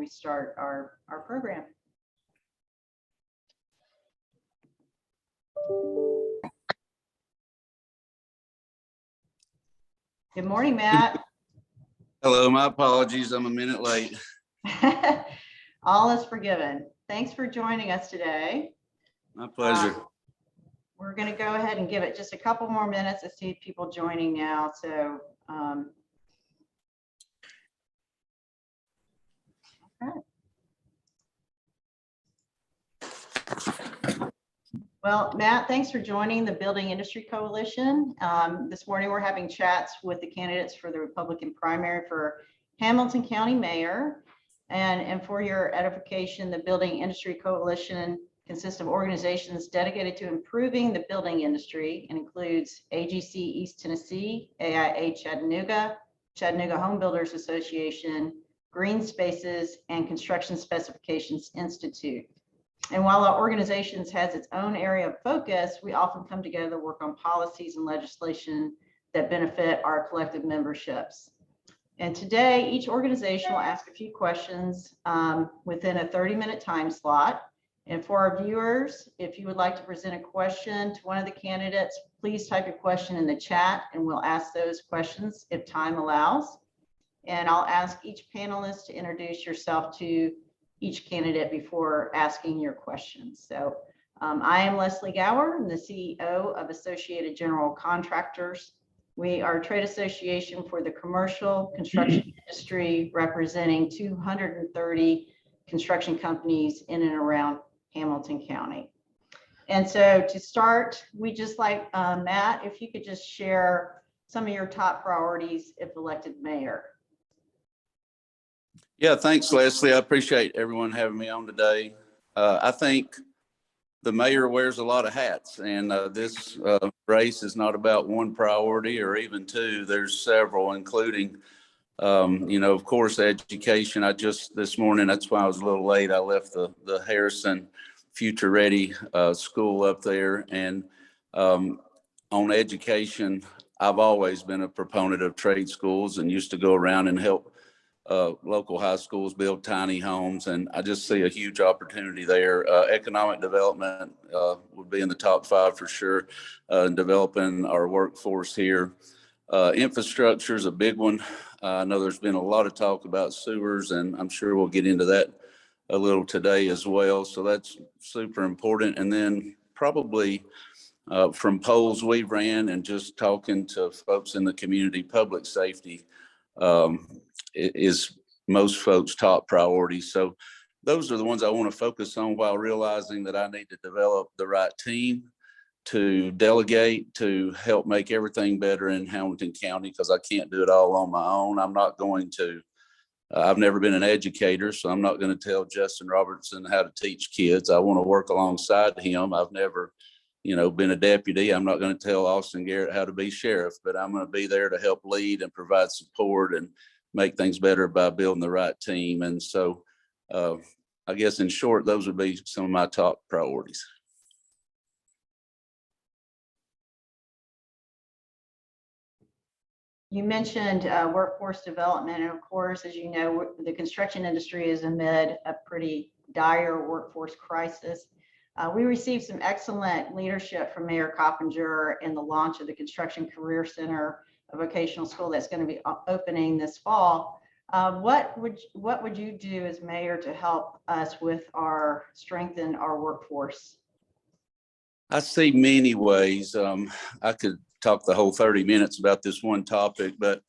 we start our program. Good morning, Matt. Hello, my apologies. I'm a minute late. All is forgiven. Thanks for joining us today. My pleasure. We're going to go ahead and give it just a couple more minutes to see people joining now. So, okay. Well, Matt, thanks for joining the Building Industry Coalition. This morning, we're having chats with the candidates for the Republican primary for Hamilton County Mayor. And for your edification, the Building Industry Coalition consists of organizations dedicated to improving the building industry and includes AGC East Tennessee, AIA Chattanooga, Chattanooga Home Builders Association, Green Spaces, and Construction Specifications Institute. And while our organization has its own area of focus, we often come together to work on policies and legislation that benefit our collective memberships. And today, each organization will ask a few questions within a 30-minute time slot. And for our viewers, if you would like to present a question to one of the candidates, please type your question in the chat and we'll ask those questions if time allows. And I'll ask each panelist to introduce yourself to each candidate before asking your questions. So I am Leslie Gower. I'm the CEO of Associated General Contractors. We are a trade association for the commercial construction industry, representing 230 construction companies in and around Hamilton County. And so to start, we just like Matt, if you could just share some of your top priorities if elected mayor. Yeah, thanks, Leslie. I appreciate everyone having me on today. I think the mayor wears a lot of hats, and this race is not about one priority or even two. There's several, including, of course, education. This morning, that's why I was a little late. I left the Harrison Future Ready school up there. And on education, I've always been a proponent of trade schools and used to go around and help local high schools build tiny homes, and I just see a huge opportunity there. Economic development would be in the top 5 for sure, developing our workforce here. Infrastructure is a big one. I know there's been a lot of talk about sewers, and I'm sure we'll get into that a little today as well. So that's super important. And then probably from polls we ran and just talking to folks in the community, public safety is most folks' top priority. So those are the ones I want to focus on, while realizing that I need to develop the right team to delegate to help make everything better in Hamilton County, because I can't do it all on my own. I'm not going to. I've never been an educator, so I'm not going to tell Justin Robertson how to teach kids. I want to work alongside him. I've never been a deputy. I'm not going to tell Austin Garrett how to be sheriff, but I'm going to be there to help lead and provide support and make things better by building the right team. And so I guess in short, those would be some of my top priorities. You mentioned workforce development, and of course, as you know, the construction industry is amid a pretty dire workforce crisis. We received some excellent leadership from Mayor Coppinger in the launch of the Construction Career Center, a vocational school that's going to be opening this fall. What would you do as mayor to help us with strengthen our workforce? I see many ways. I could talk the whole 30 minutes about this one topic, but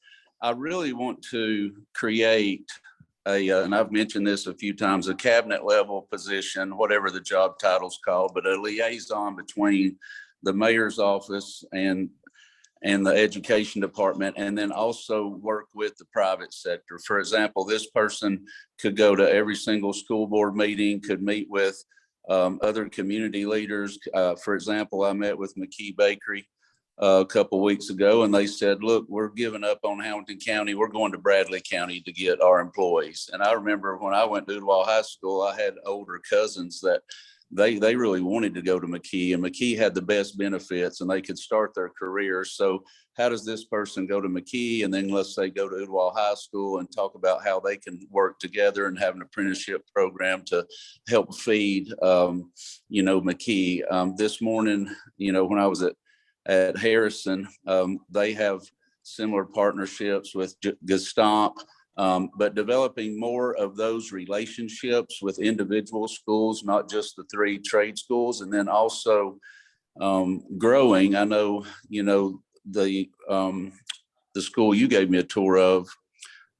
I really want to create and I've mentioned this a few times, a cabinet level position, whatever the job title's called, but a liaison between the mayor's office and the education department, and then also work with the private sector. For example, this person could go to every single school board meeting, could meet with other community leaders. For example, I met with McKee Bakery a couple of weeks ago, and they said, look, we're giving up on Hamilton County. We're going to Bradley County to get our employees. And I remember when I went to Duval High School, I had older cousins that they really wanted to go to McKee, and McKee had the best benefits and they could start their careers. So how does this person go to McKee and then let's say go to Udall High School and talk about how they can work together and have an apprenticeship program to help feed, McKee. This morning, when I was at Harrison, they have similar partnerships with Gestamp, but developing more of those relationships with individual schools, not just the 3 trade schools, and then also growing. I know, the school you gave me a tour of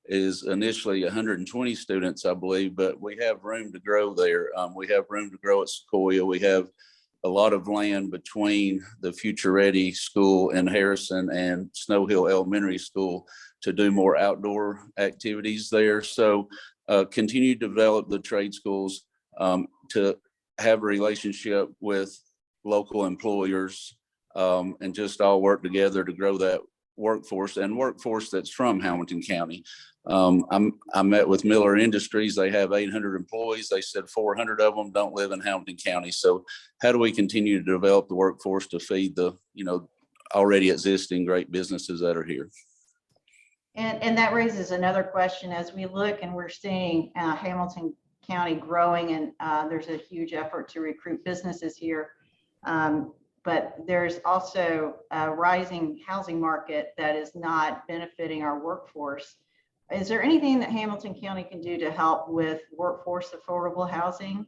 is initially 120 students, I believe, but we have room to grow there. We have room to grow at Sequoia. We have a lot of land between the Future Ready School in Harrison and Snow Hill Elementary School to do more outdoor activities there. So continue to develop the trade schools to have a relationship with local employers and just all work together to grow that workforce that's from Hamilton County. I met with Miller Industries. They have 800 employees. They said 400 of them don't live in Hamilton County. So how do we continue to develop the workforce to feed the, already existing great businesses that are here? And that raises another question as we look and we're seeing Hamilton County growing, and there's a huge effort to recruit businesses here. But there's also a rising housing market that is not benefiting our workforce. Is there anything that Hamilton County can do to help with workforce affordable housing?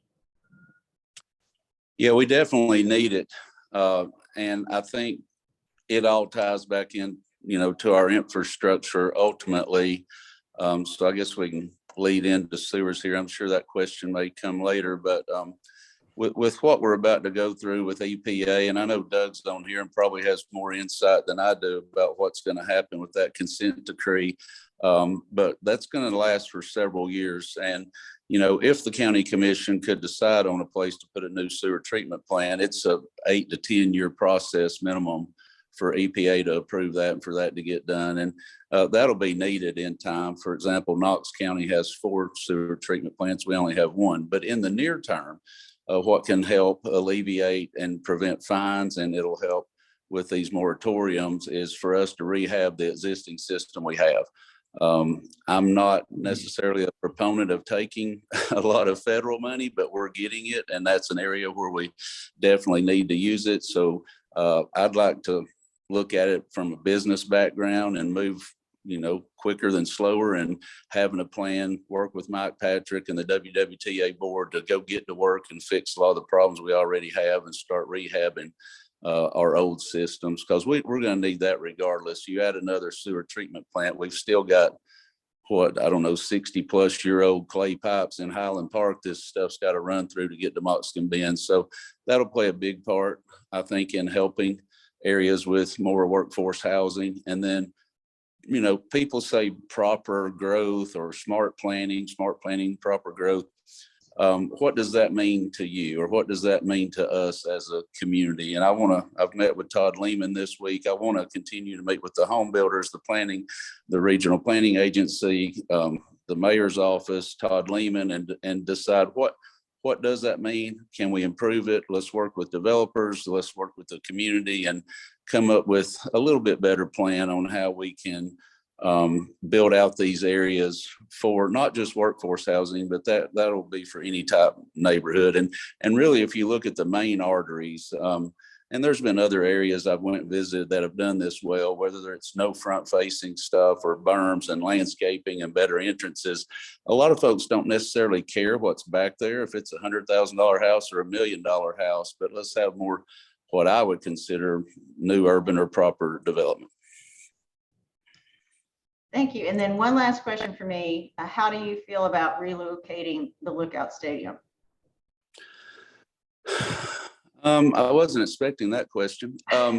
Yeah, we definitely need it. And I think it all ties back in, to our infrastructure ultimately. So I guess we can lead into sewers here. I'm sure that question may come later, but with what we're about to go through with EPA, and I know Doug's on here and probably has more insight than I do about what's going to happen with that consent decree. But that's going to last for several years. And, if the county commission could decide on a place to put a new sewer treatment plant, it's a 8 to 10 year process minimum for EPA to approve that and for that to get done. And that'll be needed in time. For example, Knox County has 4 sewer treatment plants. We only have 1. But in the near term, what can help alleviate and prevent fines, and it'll help with these moratoriums, is for us to rehab the existing system we have. I'm not necessarily a proponent of taking a lot of federal money, but we're getting it, and that's an area where we definitely need to use it. So I'd like to look at it from a business background and move quicker than slower, and having a plan, work with Mike Patrick and the WWTA board to go get to work and fix a lot of the problems we already have and start rehabbing our old systems, because we're going to need that regardless. You add another sewer treatment plant, we've still got 60 plus year old clay pipes in Highland Park. This stuff's got to run through to get to Moxton Bend. So that'll play a big part, I think, in helping areas with more workforce housing. And then people say proper growth or smart planning, proper growth. What does that mean to you, or what does that mean to us as a community? And I've met with Todd Lehman this week. I want to continue to meet with the home builders, the regional planning agency, the mayor's office, Todd Lehman, and decide what does that mean? Can we improve it? Let's work with developers. Let's work with the community and come up with a little bit better plan on how we can build out these areas for not just workforce housing, but that'll be for any type of neighborhood. And really, if you look at the main arteries, and there's been other areas I've went and visited that have done this well, whether it's no front facing stuff or berms and landscaping and better entrances. A lot of folks don't necessarily care what's back there, if it's $100,000 house or $1 million house, but let's have more what I would consider new urban or proper development. Thank you. And then one last question for me. How do you feel about relocating the Lookout Stadium? I wasn't expecting that question. I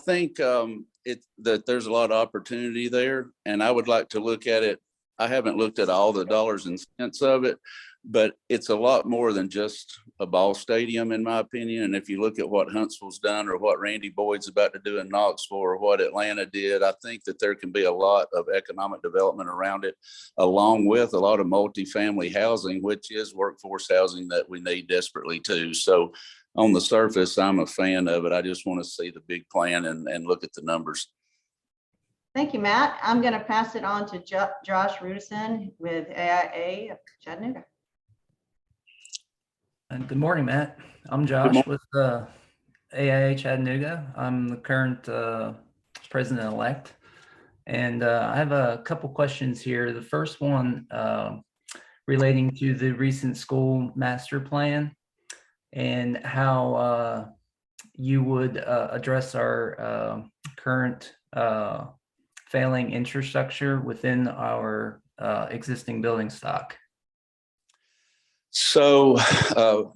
think that there's a lot of opportunity there, and I would like to look at it. I haven't looked at all the dollars and cents of it, But it's a lot more than just a ball stadium, in my opinion. And if you look at what Huntsville's done or what Randy Boyd's about to do in Knoxville or what Atlanta did, I think that there can be a lot of economic development around it, along with a lot of multifamily housing, which is workforce housing that we need desperately too. So on the surface, I'm a fan of it. I just want to see the big plan and look at the numbers. Thank you, Matt. I'm going to pass it on to Josh Rudison with AIA of Chattanooga. And good morning, Matt. I'm Josh with AIA Chattanooga. I'm the current president-elect. And I have a couple questions here. The first one relating to the recent school master plan and how you would address our current failing infrastructure within our existing building stock. So I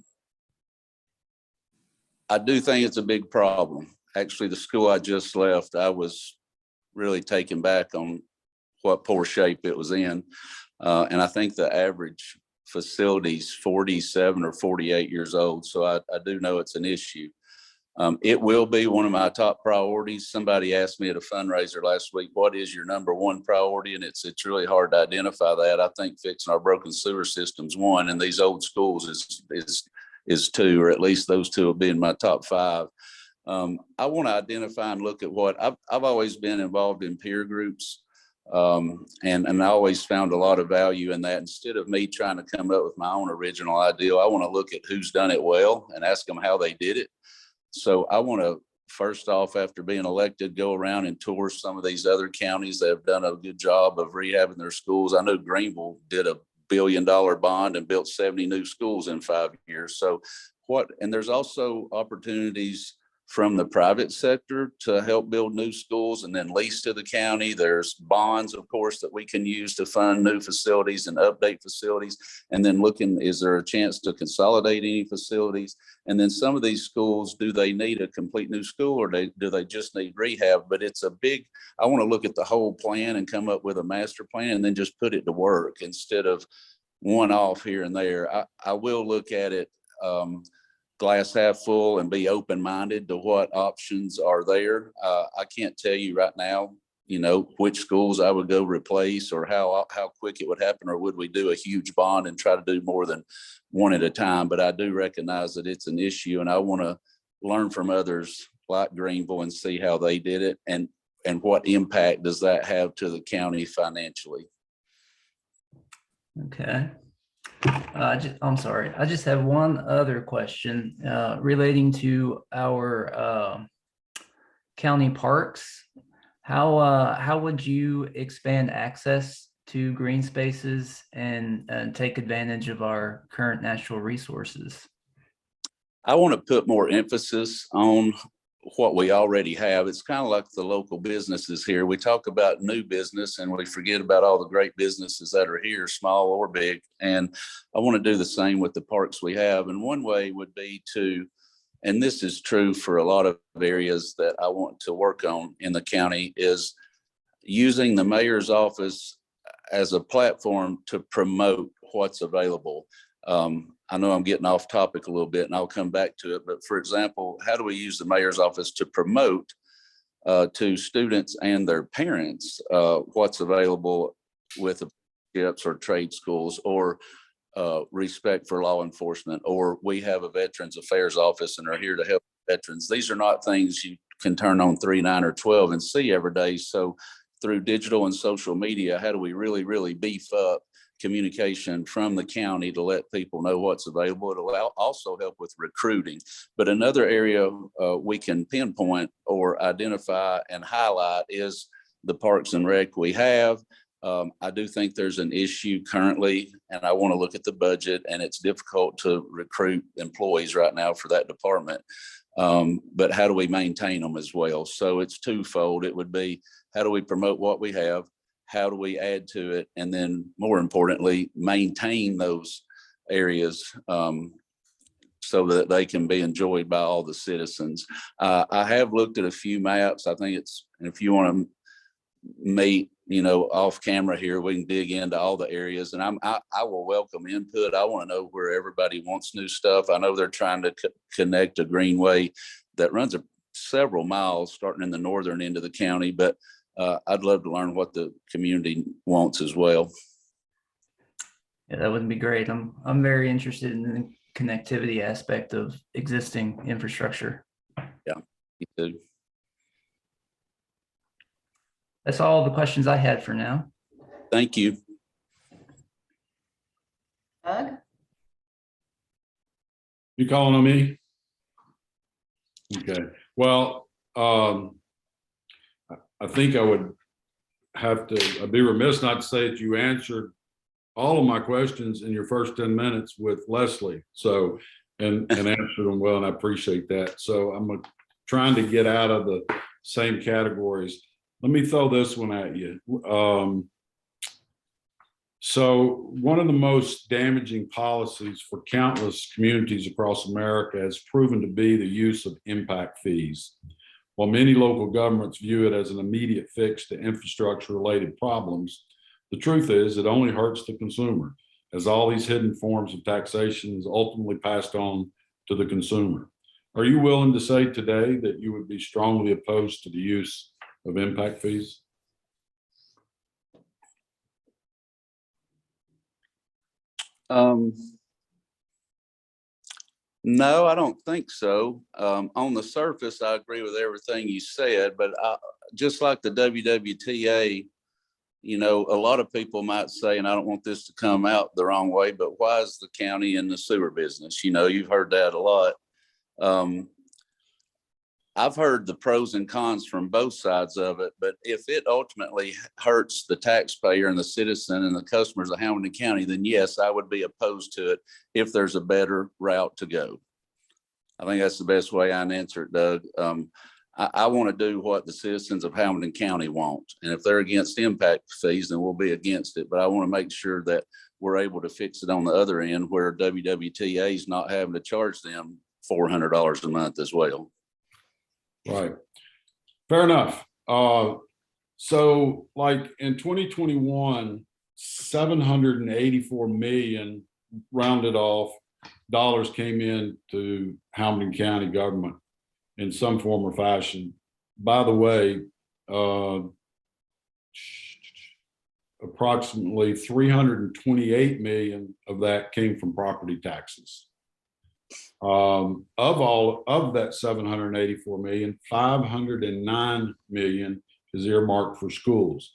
do think it's a big problem. Actually, the school I just left, I was really taken back on what poor shape it was in. And I think the average facility's 47 or 48 years old. So I do know it's an issue. It will be one of my top priorities. Somebody asked me at a fundraiser last week, what is your number one priority? And it's really hard to identify that. I think fixing our broken sewer system's one, and these old schools is two, or at least those two will be in my top five. I want to identify and look at what I've always been involved in peer groups. And I always found a lot of value in that. Instead of me trying to come up with my own original idea, I want to look at who's done it well and ask them how they did it. So I want to, first off, after being elected, go around and tour some of these other counties that have done a good job of rehabbing their schools. I know Greenville did a $1 billion bond and built 70 new schools in 5 years. So and there's also opportunities from the private sector to help build new schools and then lease to the county. There's bonds, of course, that we can use to fund new facilities and update facilities. And then looking, is there a chance to consolidate any facilities? And then some of these schools, do they need a complete new school, or do they just need rehab? But it's I want to look at the whole plan and come up with a master plan and then just put it to work instead of one off here and there. I will look at it glass half full and be open-minded to what options are there. I can't tell you right now, which schools I would go replace or how quick it would happen, or would we do a huge bond and try to do more than one at a time. But I do recognize that it's an issue, and I want to learn from others like Greenville and see how they did it and what impact does that have to the county financially. Okay. I'm sorry. I just have one other question relating to our county parks. How would you expand access to green spaces and take advantage of our current natural resources? I want to put more emphasis on what we already have. It's kind of like the local businesses here. We talk about new business and we forget about all the great businesses that are here, small or big. And I want to do the same with the parks we have. And one way would be and this is true for a lot of areas that I want to work on in the county, is using the mayor's office as a platform to promote what's available. I know I'm getting off topic a little bit and I'll come back to it, but for example, how do we use the mayor's office to promote to students and their parents what's available with apprenticeships or trade schools, or respect for law enforcement, or we have a Veterans Affairs office and are here to help veterans. These are not things you can turn on 3, 9, or 12 and see every day. So through digital and social media, how do we really, really beef up communication from the county to let people know what's available? It'll also help with recruiting. But another area we can pinpoint or identify and highlight is the Parks and Rec we have. I do think there's an issue currently, and I want to look at the budget, and it's difficult to recruit employees right now for that department. But how do we maintain them as well? So it's twofold. It would be, how do we promote what we have? How do we add to it? And then more importantly, maintain those areas so that they can be enjoyed by all the citizens. I have looked at a few maps. I think and if you want to meet off camera here, we can dig into all the areas, and I will welcome input. I want to know where everybody wants new stuff. I know they're trying to connect a greenway that runs several miles starting in the northern end of the county, but I'd love to learn what the community wants as well. Yeah, that would be great. I'm very interested in the connectivity aspect of existing infrastructure. Yeah, me too. That's all the questions I had for now. Thank you. Doug? You calling on me? Okay. Well, I think I would have to, I'd be remiss not to say that you answered all of my questions in your first 10 minutes with Leslie. So, and answered them well, and I appreciate that. So I'm trying to get out of the same categories. Let me throw this one at you. So one of the most damaging policies for countless communities across America has proven to be the use of impact fees. While many local governments view it as an immediate fix to infrastructure-related problems, the truth is it only hurts the consumer, as all these hidden forms of taxation is ultimately passed on to the consumer. Are you willing to say today that you would be strongly opposed to the use of impact fees? No, I don't think so. On the surface, I agree with everything you said, but just like the WWTA, a lot of people might say, and I don't want this to come out the wrong way, but why is the county in the sewer business? You've heard that a lot. I've heard the pros and cons from both sides of it, but if it ultimately hurts the taxpayer and the citizen and the customers of Hamilton County, then yes, I would be opposed to it if there's a better route to go. I think that's the best way I can answer it, Doug. I want to do what the citizens of Hamilton County want. And if they're against impact fees, then we'll be against it. But I want to make sure that we're able to fix it on the other end where WWTA is not having to charge them $400 a month as well. Right. Fair enough. So like in 2021, 784 million rounded off dollars came in to Hamilton County government in some form or fashion. By the way, approximately 328 million of that came from property taxes. Of that 784 million, 509 million is earmarked for schools.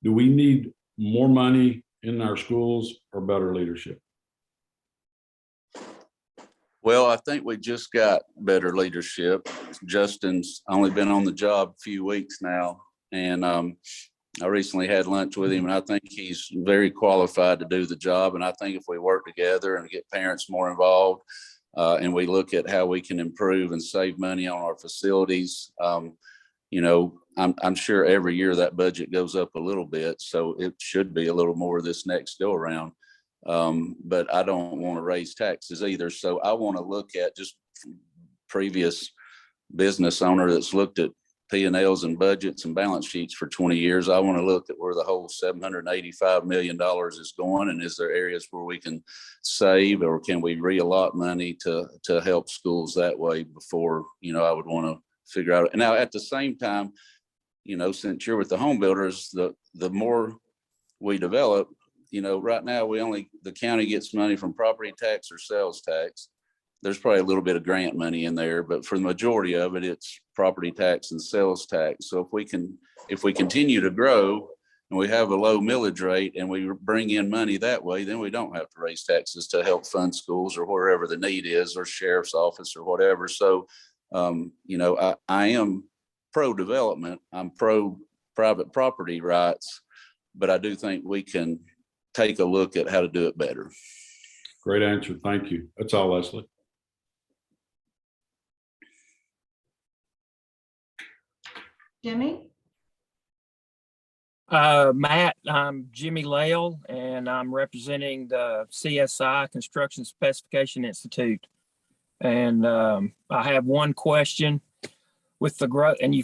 Do we need more money in our schools or better leadership? Well, I think we just got better leadership. Justin's only been on the job a few weeks now, and I recently had lunch with him, and I think he's very qualified to do the job. And I think if we work together and get parents more involved, and we look at how we can improve and save money on our facilities, I'm sure every year that budget goes up a little bit, so it should be a little more this next go around. But I don't want to raise taxes either. So I want to look at just previous business owner that's looked at P&Ls and budgets and balance sheets for 20 years. I want to look at where the whole $785 million is going, and is there areas where we can save, or can we reallot money to help schools that way before, I would want to figure out. And now at the same time, since you're with the home builders, the more we develop, right now the county gets money from property tax or sales tax. There's probably a little bit of grant money in there, but for the majority of it, it's property tax and sales tax. So if we continue to grow and we have a low millage rate and we bring in money that way, then we don't have to raise taxes to help fund schools or wherever the need is, or sheriff's office or whatever. So, I am pro development. I'm pro private property rights, but I do think we can take a look at how to do it better. Great answer. Thank you. That's all, Leslie. Jimmy? Matt, I'm Jimmy Lale, and I'm representing the CSI Construction Specification Institute. And I have one question with the growth, and you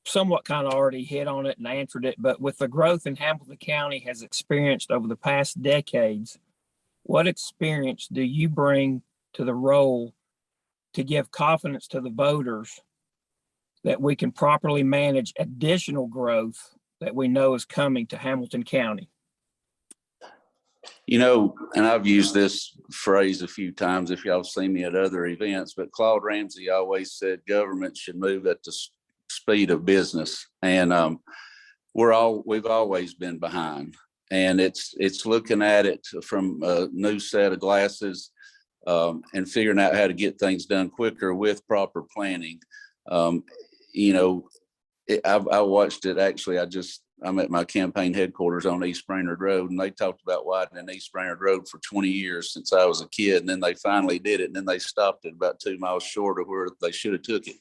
somewhat kind of already hit on it and answered it, but with the growth in Hamilton County has experienced over the past decades, what experience do you bring to the role to give confidence to the voters that we can properly manage additional growth that we know is coming to Hamilton County? You know, and I've used this phrase a few times if y'all seen me at other events, but Claude Ramsey always said government should move at the speed of business. And we've always been behind. And it's looking at it from a new set of glasses and figuring out how to get things done quicker with proper planning. You know, I watched it actually. I'm at my campaign headquarters on East Brainerd Road, and they talked about widening East Brainerd Road for 20 years since I was a kid. And then they finally did it. And then they stopped it about 2 miles short of where they should have took it.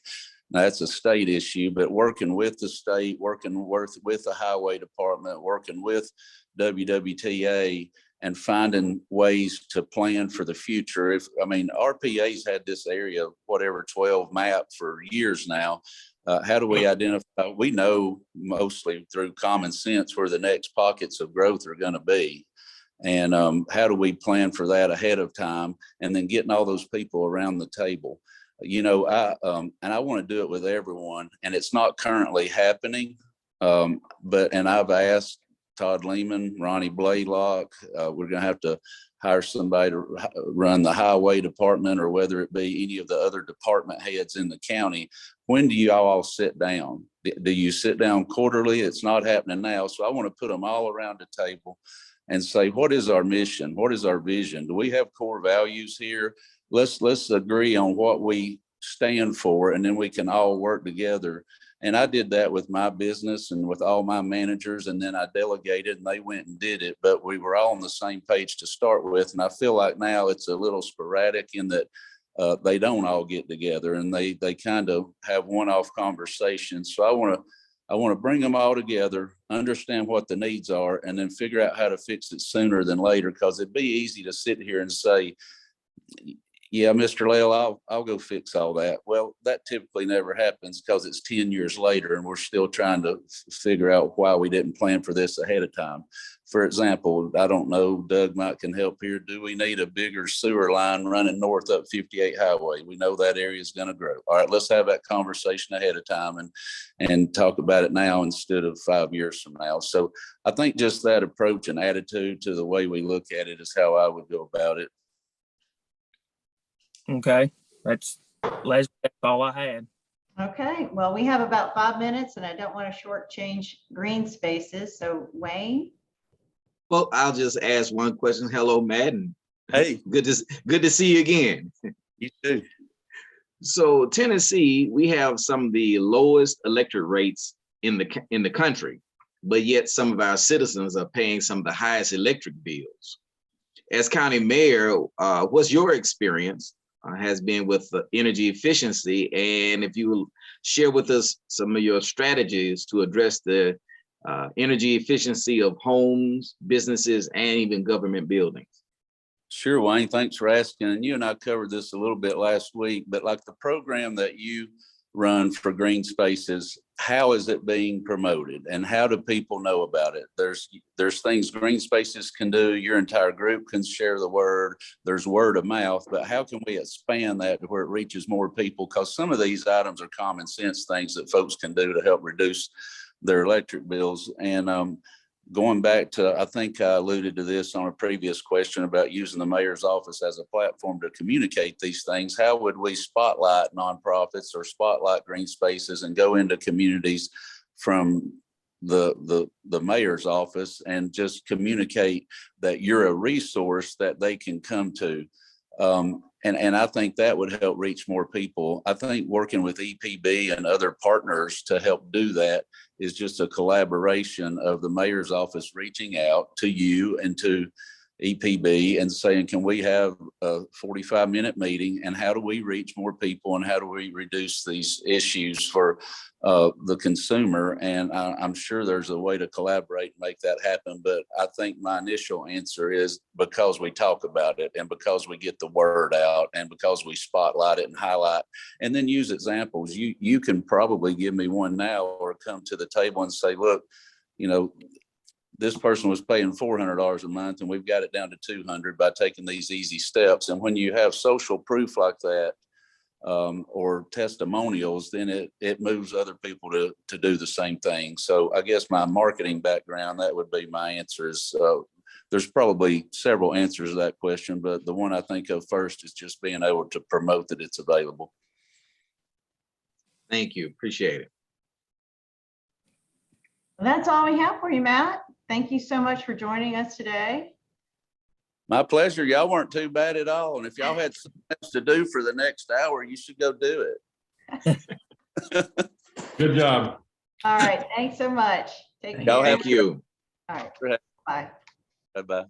Now, that's a state issue, but working with the state, working with the highway department, working with WWTA and finding ways to plan for the future. RPA's had this area, 12 map for years now. How do we identify? We know mostly through common sense where the next pockets of growth are going to be. And how do we plan for that ahead of time? And then getting all those people around the table. You know, I want to do it with everyone, and it's not currently happening. But I've asked Todd Lehman, Ronnie Blaylock, we're going to have to hire somebody to run the highway department, or whether it be any of the other department heads in the county. When do you all sit down? Do you sit down quarterly? It's not happening now. So I want to put them all around the table and say, what is our mission? What is our vision? Do we have core values here? Let's agree on what we stand for, and then we can all work together. And I did that with my business and with all my managers, and then I delegated and they went and did it, but we were all on the same page to start with. And I feel like now it's a little sporadic in that they don't all get together, and they kind of have one-off conversations. So I want to bring them all together, understand what the needs are, and then figure out how to fix it sooner than later, because it'd be easy to sit here and say, yeah, Mr. Lael, I'll go fix all that. Well, that typically never happens because it's 10 years later and we're still trying to figure out why we didn't plan for this ahead of time. For example, I don't know, Doug might can help here. Do we need a bigger sewer line running north up 58 Highway? We know that area is going to grow. All right, let's have that conversation ahead of time and talk about it now instead of 5 years from now. So I think just that approach and attitude to the way we look at it is how I would go about it. Okay, that's all I had. Okay, well, we have about 5 minutes and I don't want to shortchange green spaces. So Wayne? Well, I'll just ask one question. Hello, Matt. And Hey, good to see you again. you too. So Tennessee, we have some of the lowest electric rates in the country, but yet some of our citizens are paying some of the highest electric bills. As county mayor, what's your experience has been with the energy efficiency, and if you will share with us some of your strategies to address the energy efficiency of homes, businesses, and even government buildings. Sure, Wayne, thanks for asking. And you and I covered this a little bit last week, but like the program that you run for green spaces, how is it being promoted and how do people know about it? There's things green spaces can do. Your entire group can share the word. There's word of mouth, but how can we expand that to where it reaches more people? Because some of these items are common sense things that folks can do to help reduce their electric bills. And going back to, I think I alluded to this on a previous question about using the mayor's office as a platform to communicate these things. How would we spotlight nonprofits or spotlight green spaces and go into communities from the mayor's office and just communicate that you're a resource that they can come to? And I think that would help reach more people. I think working with EPB and other partners to help do that is just a collaboration of the mayor's office reaching out to you and to EPB and saying, can we have a 45-minute meeting, and how do we reach more people, and how do we reduce these issues for the consumer? And I'm sure there's a way to collaborate and make that happen. But I think my initial answer is because we talk about it, and because we get the word out, and because we spotlight it and highlight, and then use examples. You can probably give me one now, or come to the table and say, look, you know, this person was paying $400 a month, and we've got it down to $200 by taking these easy steps. And when you have social proof like that, or testimonials, then it moves other people to do the same thing. So I guess my marketing background, that would be my answer. Is there's probably several answers to that question, but the one I think of first is just being able to promote that it's available. Thank you. Appreciate it. Well, that's all we have for you, Matt. Thank you so much for joining us today. My pleasure. Y'all weren't too bad at all. And if y'all had something else to do for the next hour, you should go do it. Good job. All right. Thanks so much. Take care. Y'all have Thank you. All right. Bye. Bye-bye.